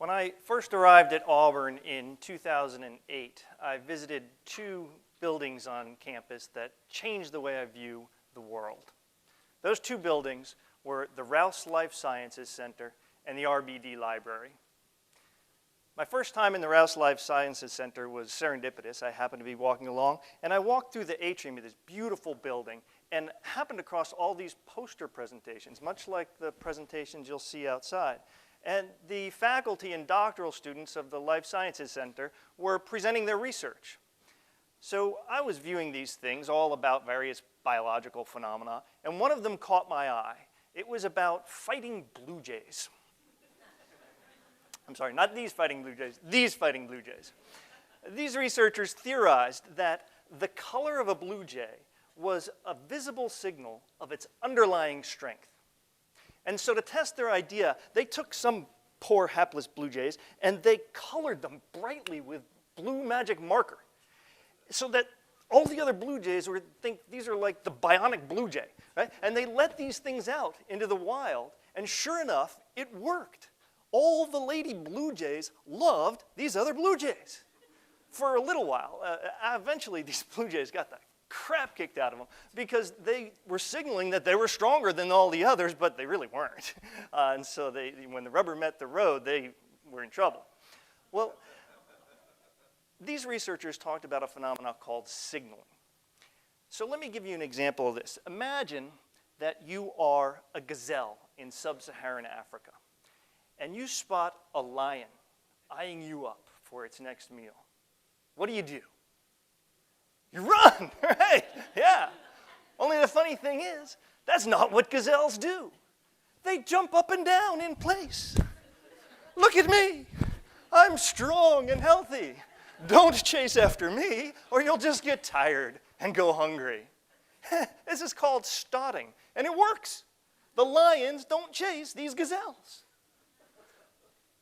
When I first arrived at Auburn in 2008, I visited two buildings on campus that changed the way I view the world. Those two buildings were the Rouse Life Sciences Center and the RBD Library. My first time in the Rouse Life Sciences Center was serendipitous. I happened to be walking along, and I walked through the atrium of this beautiful building and happened across all these poster presentations, much like the presentations you'll see outside. And the faculty and doctoral students of the Life Sciences Center were presenting their research. So I was viewing these things all about various biological phenomena, and one of them caught my eye. It was about fighting blue jays. I'm sorry, not these fighting blue jays, these fighting blue jays. These researchers theorized that the color of a blue jay was a visible signal of its underlying strength. And so to test their idea, they took some poor hapless blue jays and they colored them brightly with blue magic marker so that all the other blue jays would think these are like the bionic blue jay, right? And they let these things out into the wild, and sure enough, it worked. All the lady blue jays loved these other blue jays for a little while. Eventually, these blue jays got the crap kicked out of them because they were signaling that they were stronger than all the others, but they really weren't. And so when the rubber met the road, they were in trouble. Well, these researchers talked about a phenomenon called signaling. So let me give you an example of this. Imagine that you are a gazelle in sub-Saharan Africa, and you spot a lion eyeing you up for its next meal. What do? You run, right? Yeah. Only the funny thing is, that's not what gazelles do. They jump up and down in place. Look at me. I'm strong and healthy. Don't chase after me, or you'll just get tired and go hungry. This is called stotting, and it works. The lions don't chase these gazelles.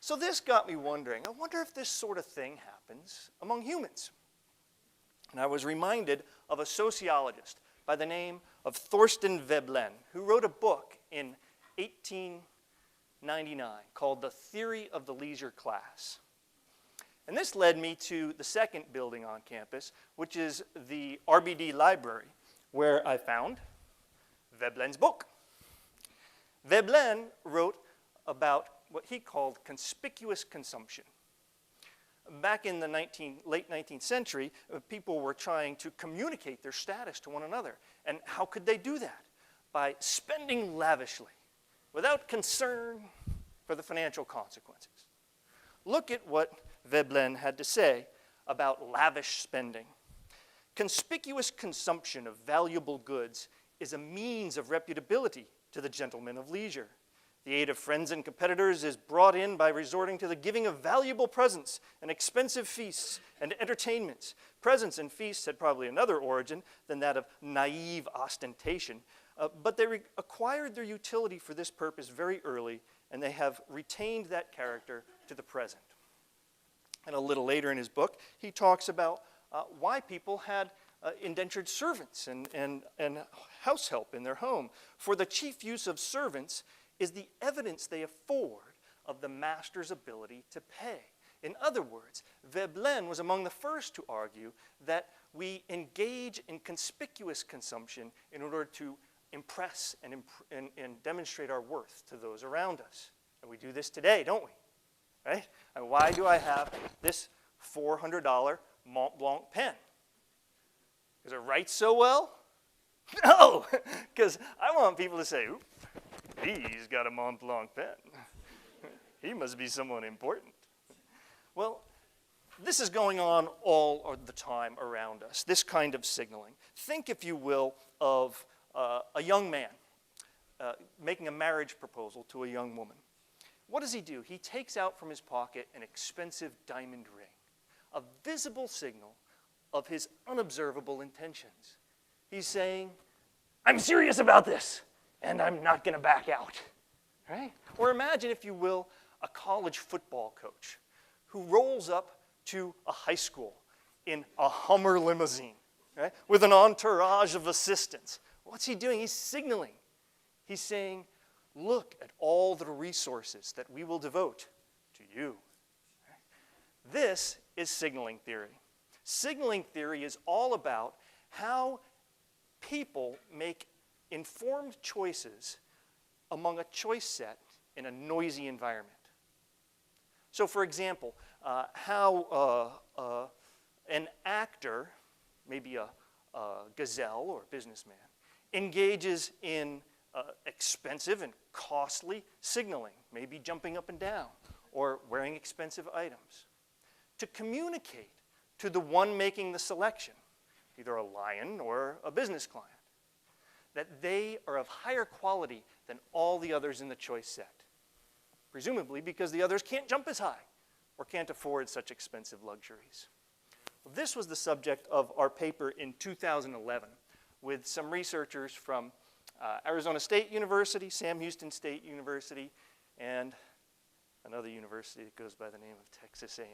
So this got me wondering, I wonder if this sort of thing happens among humans. And I was reminded of a sociologist by the name of Thorstein Veblen, who wrote a book in 1899 called The Theory of the Leisure Class. And this led me to the second building on campus, which is the RBD Library, where I found Veblen's book. Veblen wrote about what he called conspicuous consumption. Back in the late 19th century, people were trying to communicate their status to one another. And how could they do that? By spending lavishly, without concern for the financial consequences. Look at what Veblen had to say about lavish spending. Conspicuous consumption of valuable goods is a means of reputability to the gentleman of leisure. The aid of friends and competitors is brought in by resorting to the giving of valuable presents and expensive feasts and entertainments. Presents and feasts had probably another origin than that of naive ostentation, but they acquired their utility for this purpose very early, and they have retained that character to the present. And a little later in his book, he talks about why people had indentured servants and house help in their home. For the chief use of servants is the evidence they afford of the master's ability to pay. In other words, Veblen was among the first to argue that we engage in conspicuous consumption in order to impress and demonstrate our worth to those around us. And we do this today, don't we? Right? And why do I have this $400 Mont Blanc pen? Because it writes so well? No, because I want people to say, "Oop, he's got a Mont Blanc pen. He must be someone important." Well, this is going on all of the time around us, this kind of signaling. Think, if you will, of a young man making a marriage proposal to a young woman. What does he do? He takes out from his pocket an expensive diamond ring, a visible signal of his unobservable intentions. He's saying, "I'm serious about this, and I'm not going to back out." Right? Or imagine, if you will, a college football coach who rolls up to a high school in a Hummer limousine, right, with an entourage of assistants. What's he doing? He's signaling. He's saying, "Look at all the resources that we will devote to you This is signaling theory. Signaling theory is all about how people make informed choices among a choice set in a noisy environment. So for example, how an actor, maybe a gazelle or a businessman, engages in expensive and costly signaling, maybe jumping up and down or wearing expensive items, to communicate to the one making the selection, either a lion or a business client, that they are of higher quality than all the others in the choice set, presumably because the others can't jump as high or can't afford such expensive luxuries. Well, this was the subject of our paper in 2011 with some researchers from Arizona State University, Sam Houston State University, and another university that goes by the name of Texas A&M.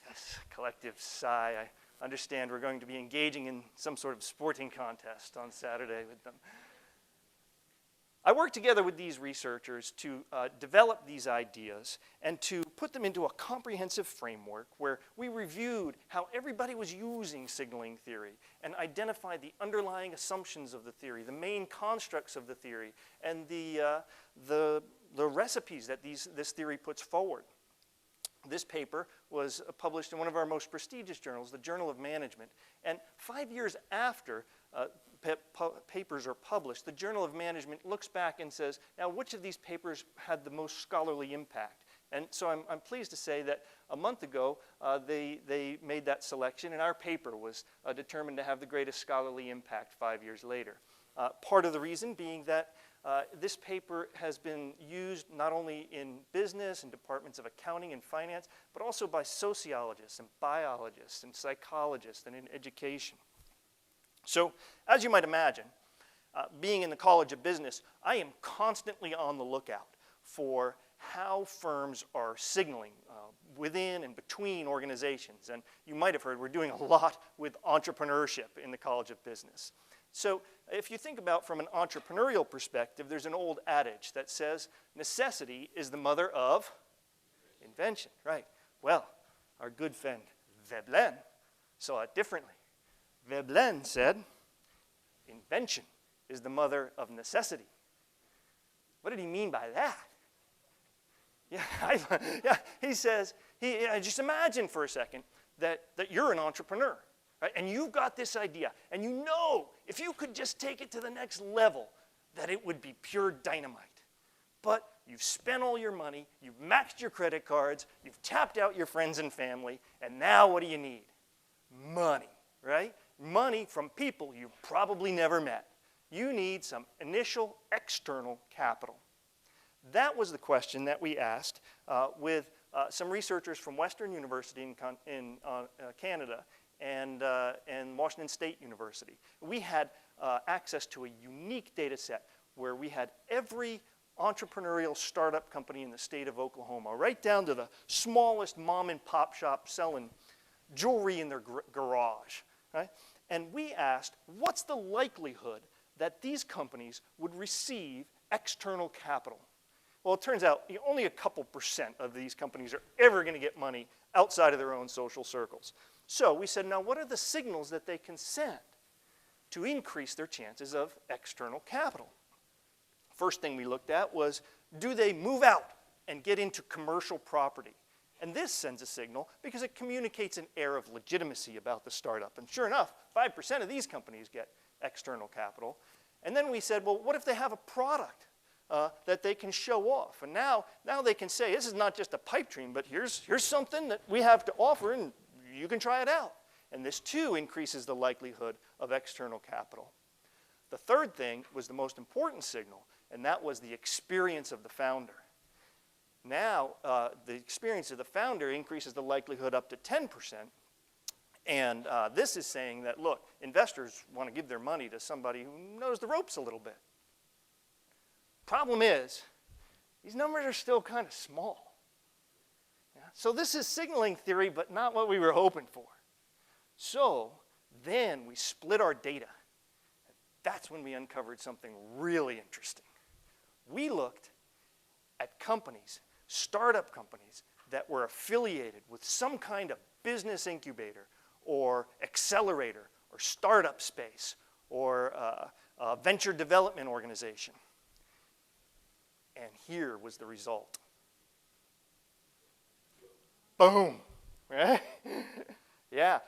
Yes, collective sigh. I understand we're going to be engaging in some sort of sporting contest on Saturday with them. I worked together with these researchers to develop these ideas and to put them into a comprehensive framework where we reviewed how everybody was using signaling theory and identified the underlying assumptions of the theory, the main constructs of the theory, and the recipes that this theory puts forward. This paper was published in one of our most prestigious journals, the Journal of Management. And 5 years after papers are published, the Journal of Management looks back and says, now which of these papers had the most scholarly impact? And so I'm pleased to say that a month ago, they made that selection, and our paper was determined to have the greatest scholarly impact 5 years later. Part of the reason being that this paper has been used not only in business and departments of accounting and finance, but also by sociologists and biologists and psychologists and in education. So, as you might imagine, being in the College of Business, I am constantly on the lookout for how firms are signaling within and between organizations. And you might have heard we're doing a lot with entrepreneurship in the College of Business. So if you think about from an entrepreneurial perspective, there's an old adage that says necessity is the mother of invention, right? Well, our good friend Veblen saw it differently. Veblen said invention is the mother of necessity. What did he mean by that? Yeah, he says, just imagine for a second that you're an entrepreneur. Right? And you've got this idea, and you know if you could just take it to the next level, that it would be pure dynamite. But you've spent all your money, you've maxed your credit cards, you've tapped out your friends and family, and now what do you need? Money, right? Money from people you've probably never met. You need some initial external capital. That was the question that we asked with some researchers from Western University in Canada and Washington State University. We had access to a unique data set where we had every entrepreneurial startup company in the state of Oklahoma, right down to the smallest mom and pop shop selling jewelry in their garage. Right? And we asked, what's the likelihood that these companies would receive external capital? Well, it turns out only a couple % of these companies are ever going to get money outside of their own social circles. So we said, now what are the signals that they can send to increase their chances of external capital? First thing we looked at was, do they move out and get into commercial property? And this sends a signal because it communicates an air of legitimacy about the startup. And sure enough, 5% of these companies get external capital. And then we said, well, what if they have a product that they can show off? And now they can say, this is not just a pipe dream, but here's something that we have to offer, and you can try it out. And this too increases the likelihood of external capital. The third thing was the most important signal, and that was the experience of the founder. Now, the experience of the founder increases the likelihood up to 10%. And this is saying that, look, investors want to give their money to somebody who knows the ropes a little bit. Problem is, these numbers are still kind of small. Yeah? So this is signaling theory, but not what we were hoping for. So then we split our data. That's when we uncovered something really interesting. We looked at companies, startup companies, that were affiliated with some kind of business incubator or accelerator or startup space or a venture development organization. And here was the result. Boom, right? Yeah,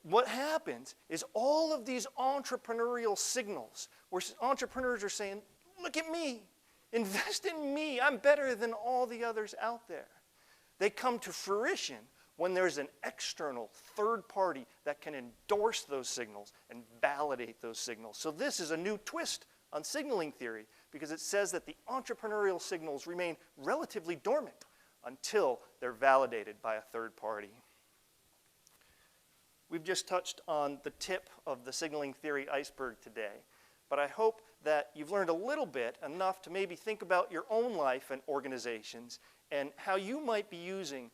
what happens is all of these entrepreneurial signals where entrepreneurs are saying, look at me, invest in me, I'm better than all the others out there. They come to fruition when there's an external third party that can endorse those signals and validate those signals. So this is a new twist on signaling theory because it says that the entrepreneurial signals remain relatively dormant until they're validated by a third party. We've just touched on the tip of the signaling theory iceberg today, but I hope that you've learned a little bit, enough to maybe think about your own life and organizations and how you might be using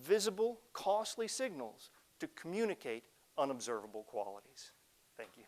visible, costly signals to communicate unobservable qualities. Thank you.